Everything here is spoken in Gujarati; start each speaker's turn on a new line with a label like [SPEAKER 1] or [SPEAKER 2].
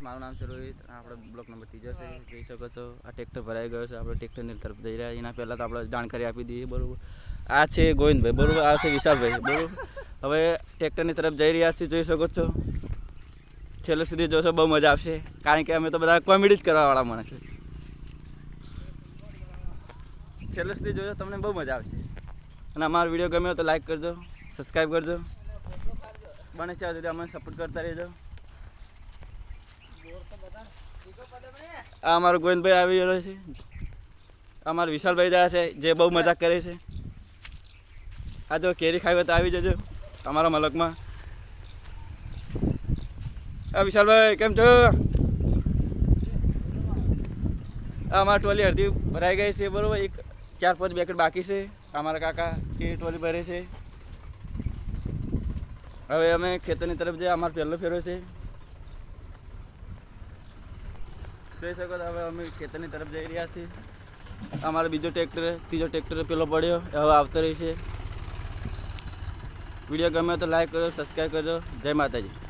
[SPEAKER 1] મારું નામ છે રોહિત. આપણે બ્લોક નંબર 3 છે. જોઈ શકો છો આ ટ્રેક્ટર ભરાઈ ગયો છે. આપણે ટ્રેક્ટરની તરફ જઈ રહ્યા. એના પહેલાં તો આપણે જાણકારી આપી દઈએ. બરાબર, આ છે ગોવિંદભાઈ, બરાબર, આ છે વિશાલભાઈ, બરાબર. હવે ટ્રેક્ટરની તરફ જઈ રહ્યા છીએ. જોઈ શકો છો, છેલ્લે સુધી જોશો, બહુ મજા આવશે. કારણ કે અમે તો બધા કોમેડી જ કરવાવાળા માણસ છે. છેલ્લે સુધી જોશો, તમને બહુ મજા આવશે. અને અમારો વિડીયો ગમ્યો તો લાઈક કરજો, સબસ્ક્રાઈબ કરજો. બને ત્યાં સુધી અમને સપોર્ટ કરતા રહેજો. આ અમારો ગોવિંદભાઈ આવી રહ્યો છે. અમારો વિશાલભાઈ રહ્યા છે, જે બહુ મજાક કરે છે. આ જો કેરી ખાવી હોય તો આવી જજો અમારા મલકમાં. આ વિશાલભાઈ કેમ છો? આ અમારી ટોલી અડધી ભરાઈ ગઈ છે, બરાબર. 4-5 બેકેટ બાકી છે. અમારા કાકા એ ટોલી ભરે છે. હવે અમે ખેતરની તરફ જઈએ. અમારો પહેલો ફેરો છે. જોઈ શકો તો હવે અમે ખેતરની તરફ જઈ રહ્યા છીએ. અમારો બીજો ટ્રેક્ટર, ત્રીજો ટ્રેક્ટર પેલો પડ્યો, હવે આવતો રહેશે. વિડીયો ગમે તો લાઈક કરો, સબસ્ક્રાઈબ કરજો. જય માતાજી.